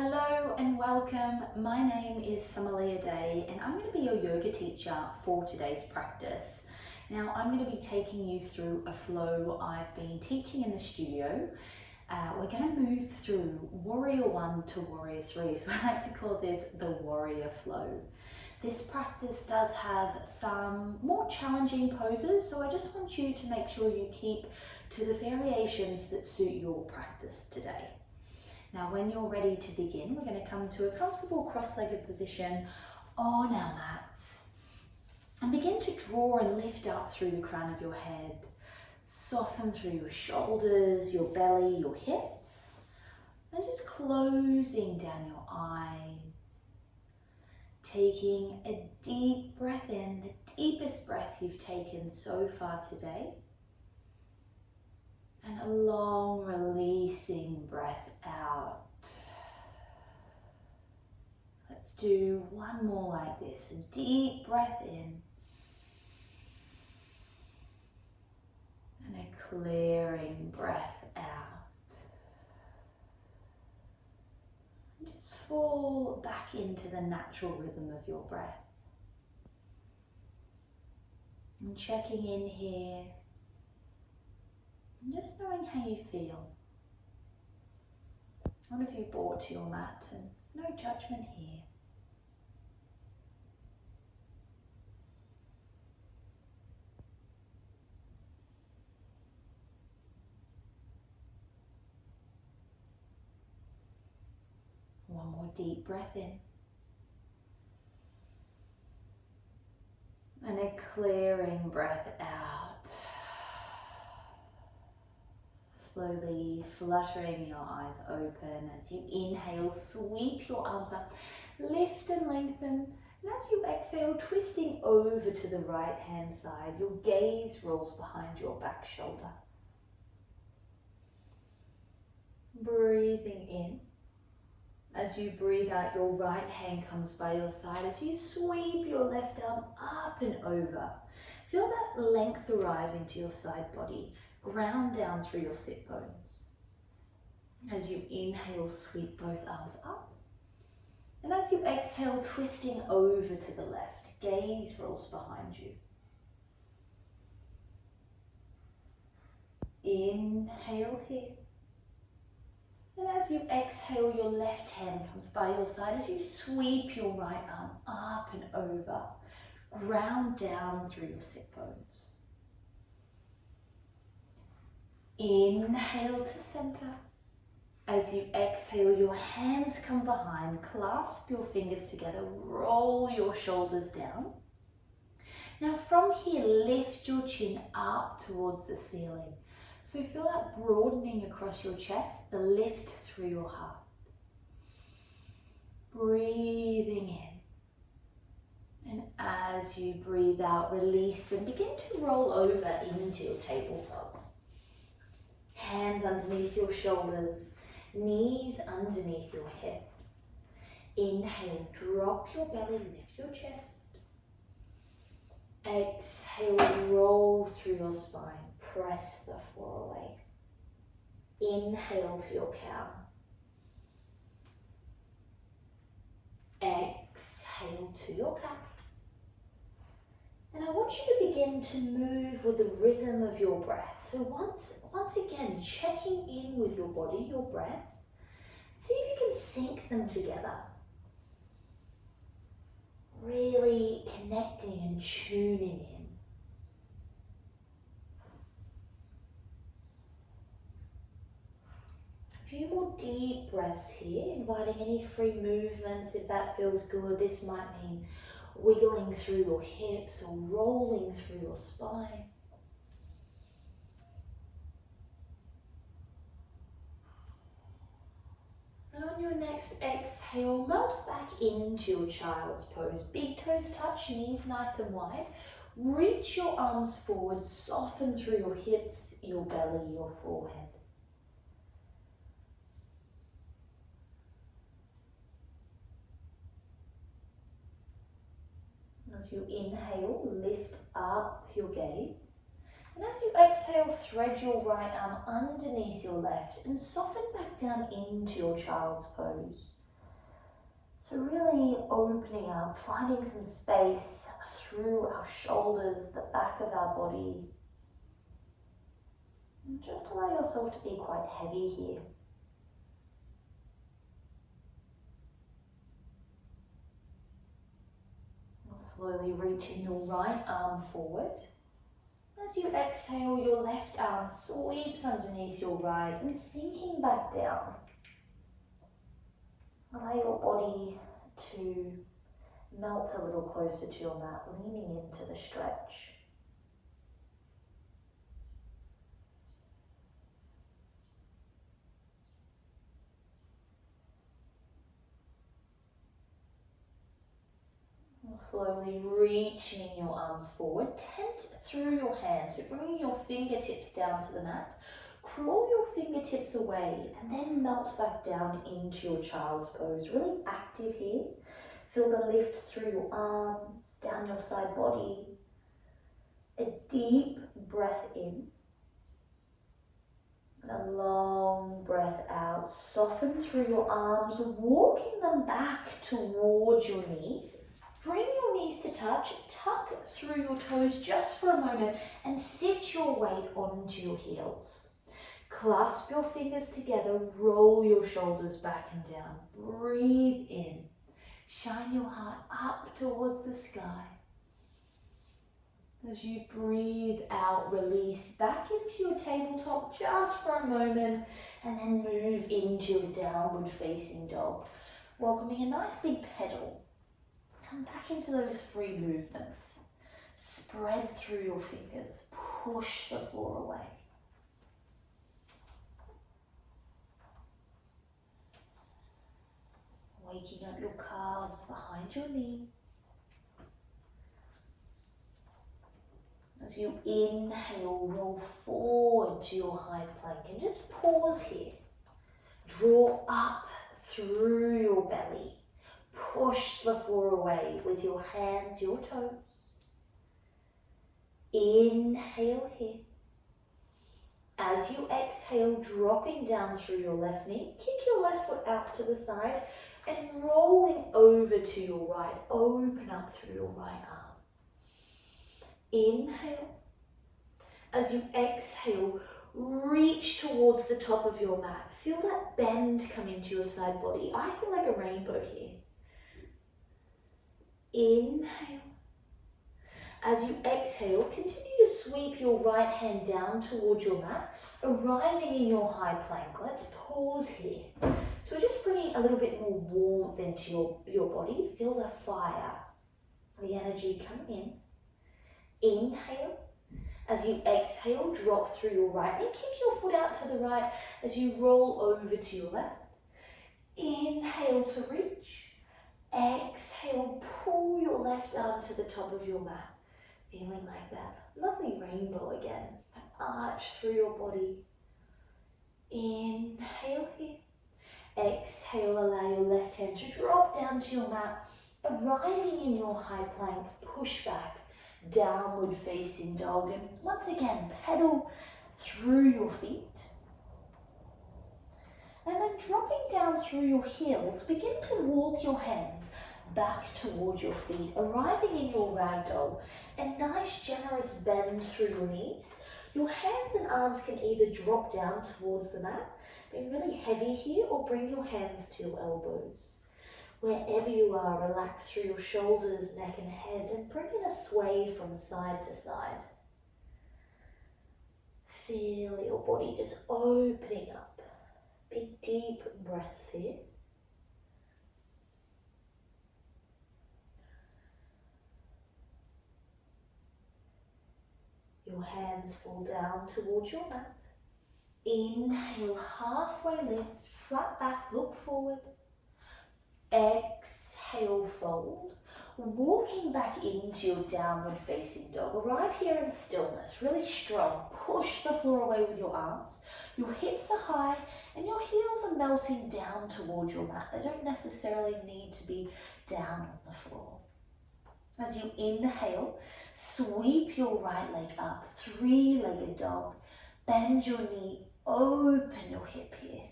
Hello and welcome. My name is Summalea and I'm going to be your yoga teacher for today's practice. Now I'm going to be taking you through a flow I've been teaching in the studio. We're going to move through Warrior 1 to Warrior 3, so I like to call this the Warrior Flow. This practice does have some more challenging poses, so I just want you to make sure you keep to the variations that suit your practice today. Now when you're ready to begin, we're going to come to a comfortable cross-legged position on our mats and begin to draw and lift up through the crown of your head. Soften through your shoulders, your belly, your hips, and just closing down your eyes. Taking a deep breath in, the deepest breath you've taken so far today. And a long releasing breath out. Let's do one more like this. A deep breath in. And a clearing breath out. And just fall back into the natural rhythm of your breath. And checking in here. And just knowing how you feel. What have you brought to your mat? And no judgment here. One more deep breath in. And a clearing breath out. Slowly fluttering your eyes open as you inhale, sweep your arms up, lift and lengthen. And as you exhale, twisting over to the right hand side, your gaze rolls behind your back shoulder. Breathing in. As you breathe out, your right hand comes by your side as you sweep your left arm up and over. Feel that length arrive into your side body. Ground down through your sit bones. As you inhale, sweep both arms up. And as you exhale, twisting over to the left, gaze rolls behind you. Inhale here. And as you exhale, your left hand comes by your side as you sweep your right arm up and over. Ground down through your sit bones. Inhale to center. As you exhale, your hands come behind, clasp your fingers together, roll your shoulders down. Now from here, lift your chin up towards the ceiling. So feel that broadening across your chest, the lift through your heart. Breathing in. And as you breathe out, release and begin to roll over into your tabletop. Hands underneath your shoulders, knees underneath your hips. Inhale, drop your belly, lift your chest. Exhale, roll through your spine, press the floor away. Inhale to your cow. Exhale to your cat. And I want you to begin to move with the rhythm of your breath. So once again, checking in with your body, your breath. See if you can sync them together. Really connecting and tuning in. A few more deep breaths here, inviting any free movements if that feels good. This might mean wiggling through your hips or rolling through your spine. And on your next exhale, melt back into your child's pose. Big toes touch, knees nice and wide. Reach your arms forward, soften through your hips, your belly, your forehead. As you inhale, lift up your gaze. And as you exhale, thread your right arm underneath your left and soften back down into your child's pose. So really opening up, finding some space through our shoulders, the back of our body. And just allow yourself to be quite heavy here. Slowly reaching your right arm forward. As you exhale, your left arm sweeps underneath your right and sinking back down. Allow your body to melt a little closer to your mat, leaning into the stretch. Slowly reaching your arms forward, tent through your hands, so bringing your fingertips down to the mat. Crawl your fingertips away and then melt back down into your child's pose. Really active here. Feel the lift through your arms, down your side body. A deep breath in and a long breath out. Soften through your arms, walking them back towards your knees. Bring your knees to touch, tuck through your toes just for a moment and sit your weight onto your heels. Clasp your fingers together, roll your shoulders back and down. Breathe in. Shine your heart up towards the sky. As you breathe out, release back into your tabletop just for a moment and then move into your downward facing dog. Welcoming a nice big pedal. Come back into those free movements. Spread through your fingers. Push the floor away. Waking up your calves behind your knees. As you inhale, roll forward to your high plank and just pause here. Draw up through your belly. Push the floor away with your hands, your toes. Inhale here. As you exhale, dropping down through your left knee, kick your left foot out to the side and rolling over to your right. Open up through your right arm. Inhale. As you exhale, reach towards the top of your mat. Feel that bend come into your side body. I feel like a rainbow here. Inhale. As you exhale, continue to sweep your right hand down towards your mat, arriving in your high plank. Let's pause here. So we're just bringing a little bit more warmth into your body. Feel the fire, the energy come in. Inhale. As you exhale, drop through your right knee. Kick your foot out to the right as you roll over to your left. Inhale to reach. Exhale, pull your left arm to the top of your mat. Feeling like that lovely rainbow again. Arch through your body. Inhale here. Exhale, allow your left hand to drop down to your mat. Arriving in your high plank, push back. Downward facing dog. And once again, pedal through your feet. And then dropping down through your heels, begin to walk your hands back towards your feet, arriving in your ragdoll. A nice generous bend through your knees. Your hands and arms can either drop down towards the mat, being really heavy here, or bring your hands to your elbows. Wherever you are, relax through your shoulders, neck and head, and bring in a sway from side to side. Feel your body just opening up. Big deep breaths here. Your hands fall down towards your mat. Inhale, halfway lift, flat back, look forward. Exhale, fold. Walking back into your downward facing dog. Arrive here in stillness, really strong. Push the floor away with your arms. Your hips are high and your heels are melting down towards your mat. They don't necessarily need to be down on the floor. As you inhale, sweep your right leg up, three-legged dog. Bend your knee, open your hip here.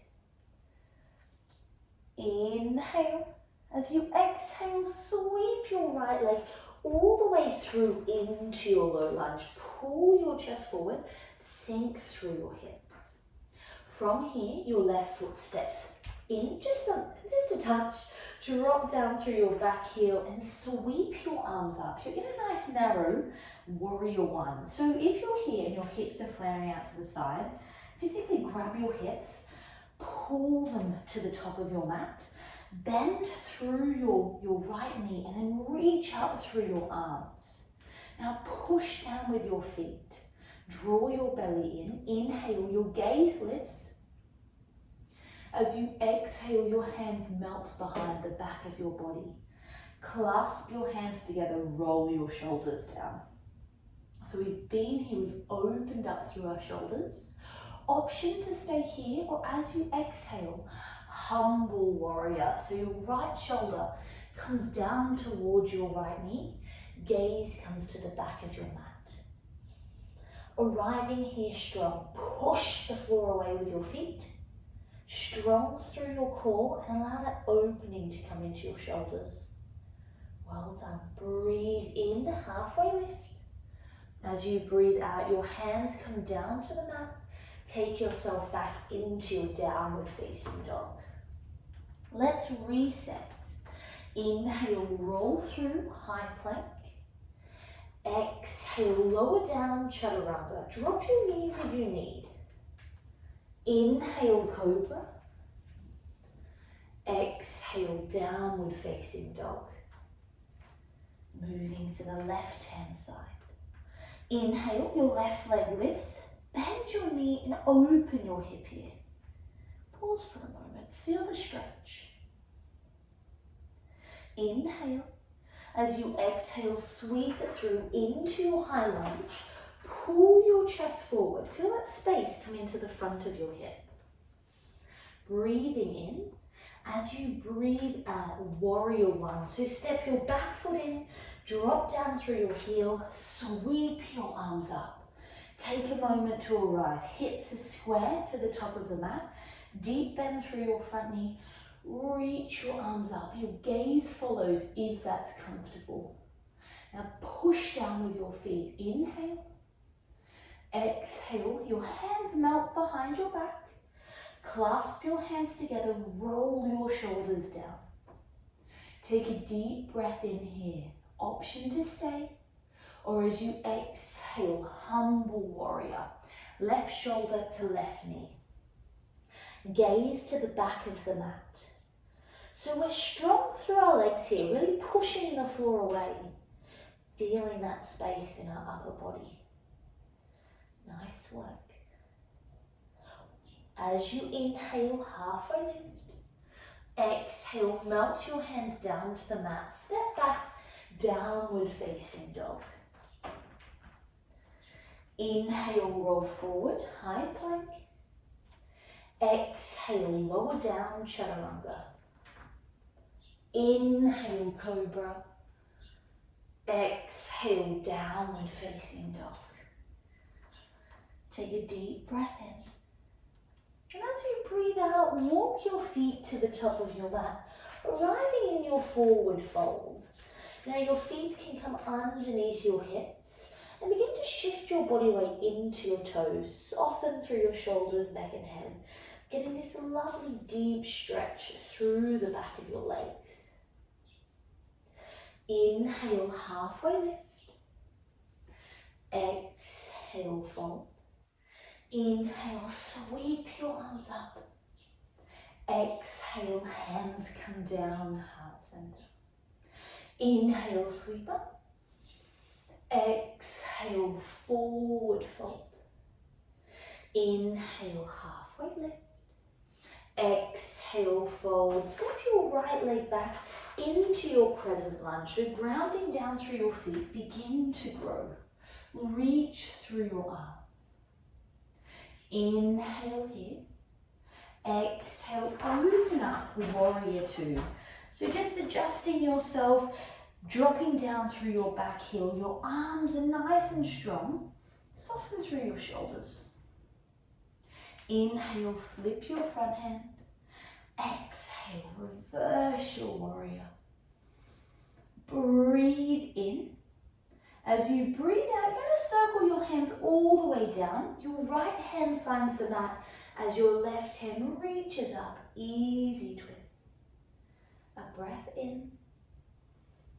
Inhale. As you exhale, sweep your right leg all the way through into your low lunge. Pull your chest forward, sink through your hips. From here, your left foot steps in, just a touch, drop down through your back heel and sweep your arms up. You're in a nice narrow warrior one. So if you're here and your hips are flaring out to the side, physically grab your hips, pull them to the top of your mat, bend through your right knee and then reach up through your arms. Now push down with your feet. Draw your belly in. Inhale, your gaze lifts. As you exhale, your hands melt behind the back of your body. Clasp your hands together, roll your shoulders down. So we've been here, we've opened up through our shoulders. Option to stay here, or as you exhale, humble warrior. So your right shoulder comes down towards your right knee, gaze comes to the back of your mat. Arriving here strong, push the floor away with your feet, strong through your core and allow that opening to come into your shoulders. Well done. Breathe in, halfway lift. As you breathe out, your hands come down to the mat. Take yourself back into your downward facing dog. Let's reset. Inhale, roll through, high plank. Exhale, lower down, chaturanga. Drop your knees if you need. Inhale, cobra. Exhale, downward facing dog. Moving to the left hand side. Inhale, your left leg lifts. Bend your knee and open your hip here. Pause for a moment, feel the stretch. Inhale. As you exhale, sweep it through into your high lunge. Pull your chest forward. Feel that space come into the front of your hip. Breathing in. As you breathe out, warrior one. So step your back foot in, drop down through your heel, sweep your arms up. Take a moment to arrive. Hips are square to the top of the mat. Deep bend through your front knee. Reach your arms up. Your gaze follows if that's comfortable. Now push down with your feet. Inhale. Exhale. Your hands melt behind your back. Clasp your hands together. Roll your shoulders down. Take a deep breath in here. Option to stay. Or as you exhale, humble warrior. Left shoulder to left knee. Gaze to the back of the mat. So we're strong through our legs here, really pushing the floor away. Feeling that space in our upper body. Nice work. As you inhale, halfway lift. Exhale, melt your hands down to the mat. Step back, downward facing dog. Inhale, roll forward, high plank. Exhale, lower down, chaturanga. Inhale, cobra. Exhale, downward facing dog. Take a deep breath in. And as you breathe out, walk your feet to the top of your mat, arriving in your forward fold. Now your feet can come underneath your hips and begin to shift your body weight into your toes, soften through your shoulders, neck and head, getting this lovely deep stretch through the back of your legs. Inhale, halfway lift. Exhale, fold. Inhale, sweep your arms up. Exhale, hands come down, heart center. Inhale, sweep up. Exhale, forward fold. Inhale, halfway lift. Exhale, fold. Step your right leg back into your crescent lunge. So grounding down through your feet, begin to grow. Reach through your arm. Inhale here. Exhale, open up, warrior two. So just adjusting yourself, dropping down through your back heel. Your arms are nice and strong. Soften through your shoulders. Inhale, flip your front hand. Exhale, reverse your warrior. Breathe in. As you breathe out, you're going to circle your hands all the way down. Your right hand finds the mat as your left hand reaches up. Easy twist. A breath in.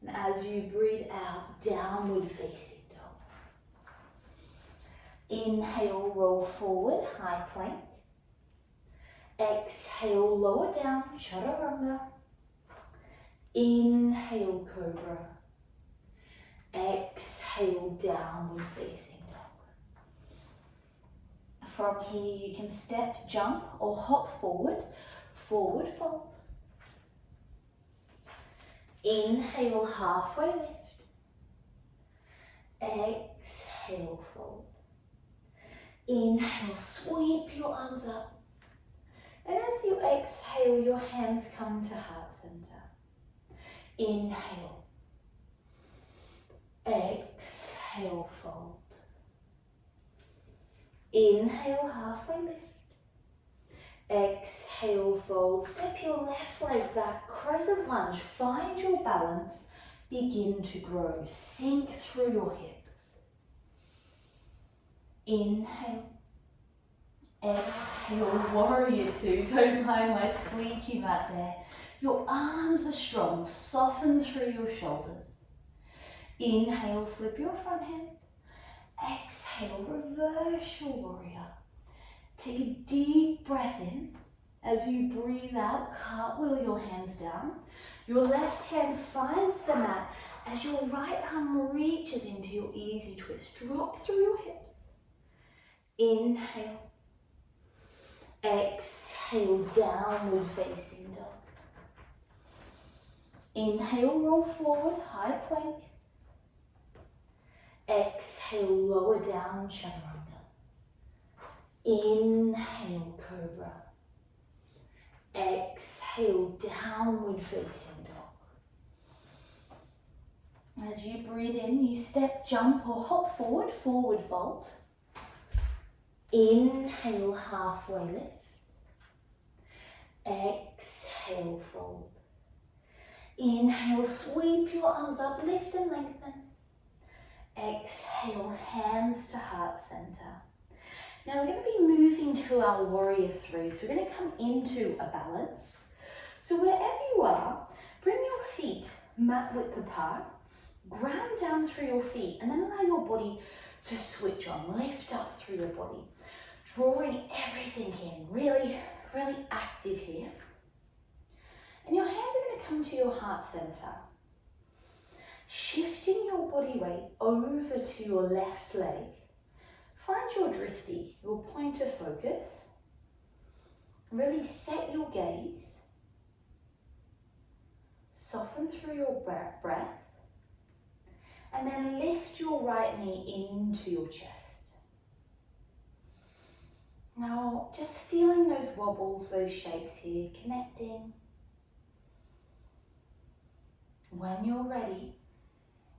And as you breathe out, downward facing dog. Inhale, roll forward, high plank. Exhale, lower down, chaturanga. Inhale, cobra. Exhale, downward facing dog. From here you can step, jump or hop forward, forward fold. Inhale, halfway lift. Exhale, fold. Inhale, sweep your arms up. And as you exhale, your hands come to heart center. Inhale. Exhale, fold. Inhale, halfway lift. Exhale, fold. Step your left leg back, crescent lunge. Find your balance. Begin to grow. Sink through your hips. Inhale. Exhale, warrior two. Don't mind my squeaky mat there. Your arms are strong. Soften through your shoulders. Inhale, flip your front hand. Exhale, reverse your warrior. Take a deep breath in. As you breathe out, cartwheel your hands down. Your left hand finds the mat as your right arm reaches into your easy twist. Drop through your hips. Inhale. Exhale, downward facing dog. Inhale, roll forward, high plank. Exhale, lower down, chaturanga. Inhale, cobra. Exhale, downward facing dog. As you breathe in, you step, jump or hop forward, forward fold. Inhale, halfway lift. Exhale, fold. Inhale, sweep your arms up, lift and lengthen. Exhale, hands to heart center. Now we're going to be moving to our warrior three. So we're going to come into a balance. So wherever you are, bring your feet mat width apart, ground down through your feet, and then allow your body to switch on. Lift up through your body, drawing everything in. Really, really active here. And your hands are going to come to your heart center. Shifting your body weight over to your left leg. Find your dristi, your point of focus. Really set your gaze. Soften through your breath. And then lift your right knee into your chest. Now, just feeling those wobbles, those shakes here, connecting. When you're ready,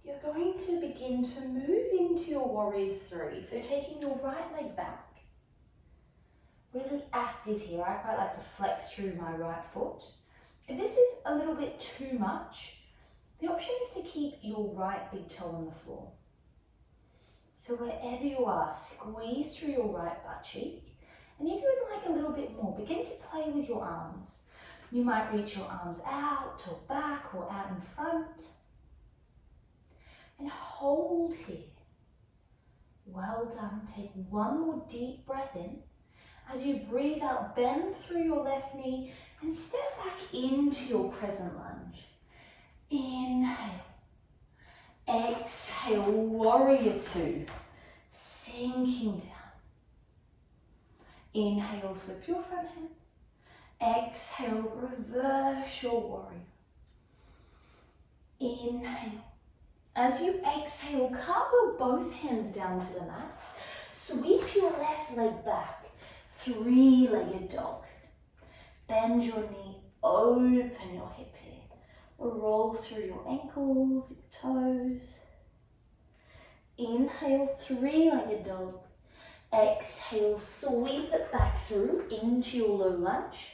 you're going to begin to move into your warrior three. So taking your right leg back. Really active here. I quite like to flex through my right foot. If this is a little bit too much, the option is to keep your right big toe on the floor. So wherever you are, squeeze through your right butt cheek. And if you would like a little bit more, begin to play with your arms. You might reach your arms out or back or out in front. And hold here. Well done. Take one more deep breath in. As you breathe out, bend through your left knee and step back into your crescent lunge. Inhale. Exhale, warrior two. Sinking down. Inhale, flip your front hand. Exhale, reverse your warrior. Inhale. As you exhale, cartwheel both hands down to the mat. Sweep your left leg back. Three-legged dog. Bend your knee, open your hip here. Roll through your ankles, your toes. Inhale, three-legged dog. Exhale, sweep it back through into your low lunge.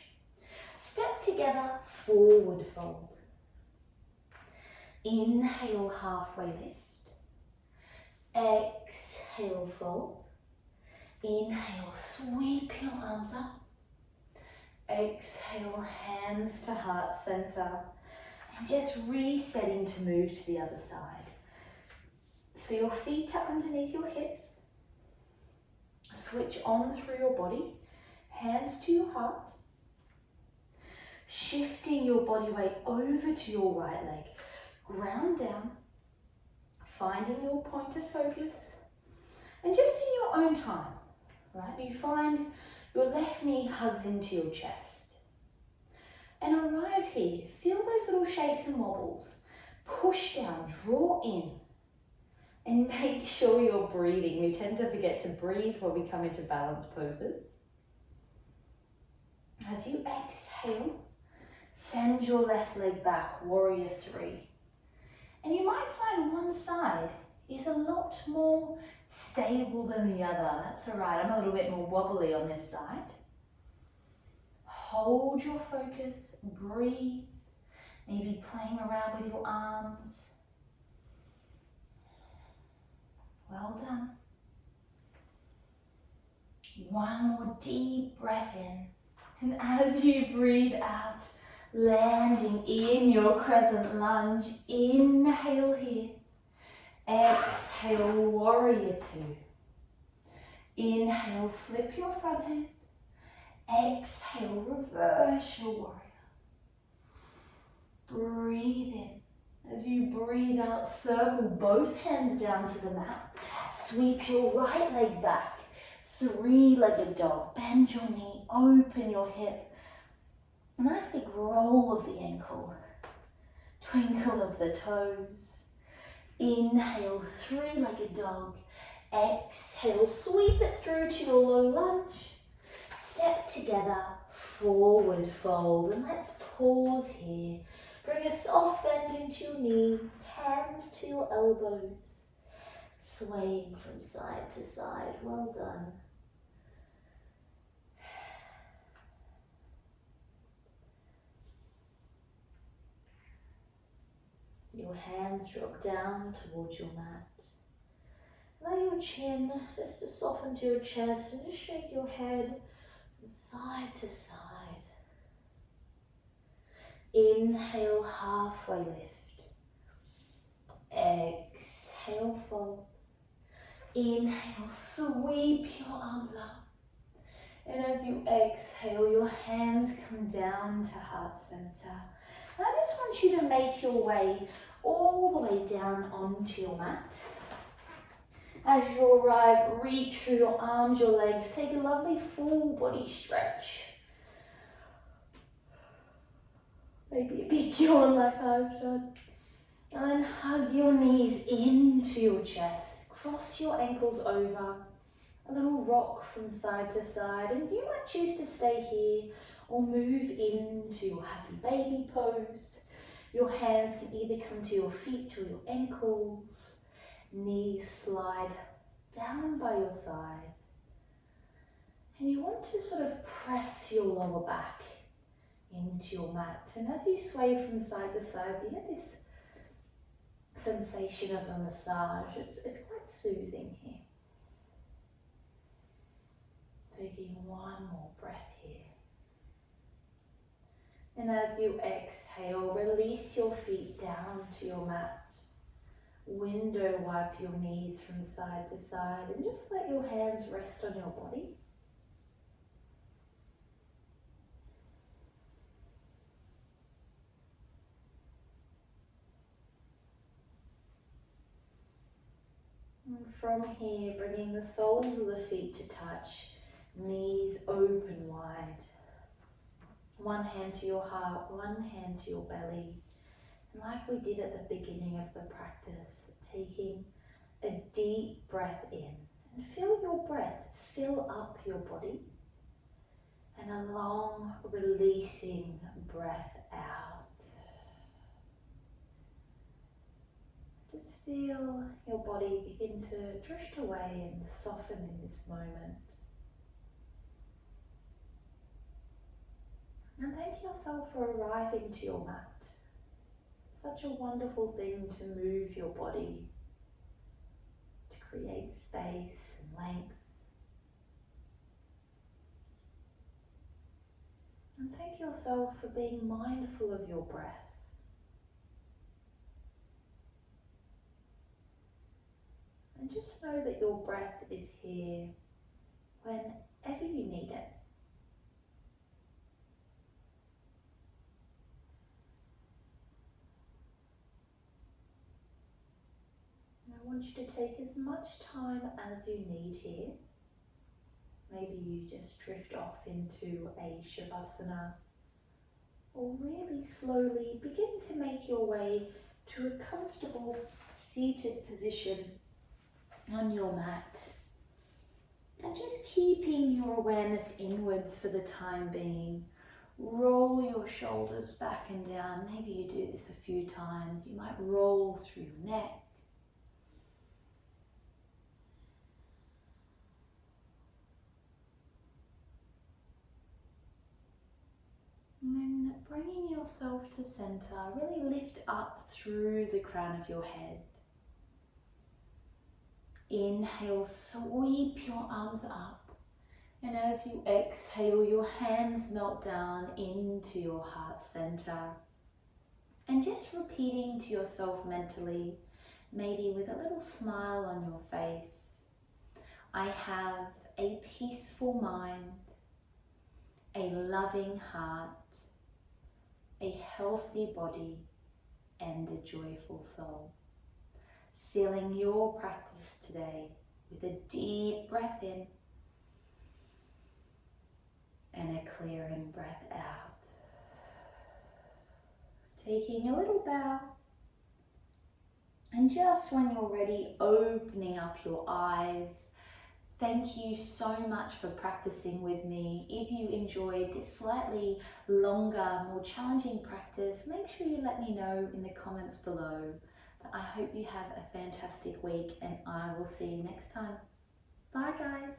Step together, forward fold. Inhale, halfway lift. Exhale, fold. Inhale, sweep your arms up. Exhale, hands to heart center. And just resetting to move to the other side. So your feet are underneath your hips. Switch on through your body. Hands to your heart. Shifting your body weight over to your right leg. Ground down. Finding your point of focus. And just in your own time, right? You find your left knee hugs into your chest. And arrive here. Feel those little shakes and wobbles. Push down, draw in. And make sure you're breathing. We tend to forget to breathe when we come into balance poses. As you exhale, send your left leg back, warrior three. And you might find one side is a lot more stable than the other. That's all right, I'm a little bit more wobbly on this side. Hold your focus, breathe, maybe playing around with your arms. Well done. One more deep breath in. And as you breathe out, landing in your crescent lunge, inhale here. Exhale, warrior two. Inhale, flip your front hand. Exhale, reverse your warrior. Breathe in. As you breathe out, circle both hands down to the mat. Sweep your right leg back. Three-legged dog. Bend your knee, open your hip. Nice big roll of the ankle. Twinkle of the toes. Inhale, three-legged dog. Exhale, sweep it through to your low lunge. Step together, forward fold. And let's pause here. Bring a soft bend into your knees, hands to your elbows. Swaying from side to side. Well done. Your hands drop down towards your mat. Allow your chin just to soften to your chest and just shake your head from side to side. Inhale, halfway lift. Exhale, fold. Inhale, sweep your arms up. And as you exhale, your hands come down to heart center. And I just want you to make your way all the way down onto your mat. As you arrive, reach through your arms, your legs. Take a lovely full body stretch. Maybe a big yawn like I've done. And hug your knees into your chest. Cross your ankles over. A little rock from side to side. And you might choose to stay here or move into your happy baby pose. Your hands can either come to your feet or your ankles. Knees slide down by your side. And you want to sort of press your lower back into your mat. And as you sway from side to side, you get this sensation of a massage. It's quite soothing here. Taking one more breath here. And as you exhale, release your feet down to your mat. Window wipe your knees from side to side and just let your hands rest on your body. And from here, bringing the soles of the feet to touch, knees open wide. One hand to your heart, one hand to your belly. And like we did at the beginning of the practice, taking a deep breath in. And feel your breath fill up your body. And a long releasing breath out. Just feel your body begin to drift away and soften in this moment. And thank yourself for arriving to your mat. Such a wonderful thing to move your body, to create space and length. And thank yourself for being mindful of your breath. And just know that your breath is here whenever you need it. And I want you to take as much time as you need here. Maybe you just drift off into a Shavasana, or really slowly begin to make your way to a comfortable seated position on your mat. And just keeping your awareness inwards for the time being. Roll your shoulders back and down. Maybe you do this a few times. You might roll through your neck. And then bringing yourself to center, really lift up through the crown of your head. Inhale, sweep your arms up. And as you exhale, your hands melt down into your heart center. And just repeating to yourself mentally, maybe with a little smile on your face, I have a peaceful mind, a loving heart, a healthy body, and a joyful soul. Sealing your practice today with a deep breath in and a clearing breath out. Taking a little bow, and just when you're ready, opening up your eyes. Thank you so much for practicing with me. If you enjoyed this slightly longer, more challenging practice, make sure you let me know in the comments below. But I hope you have a fantastic week, and I will see you next time. Bye guys.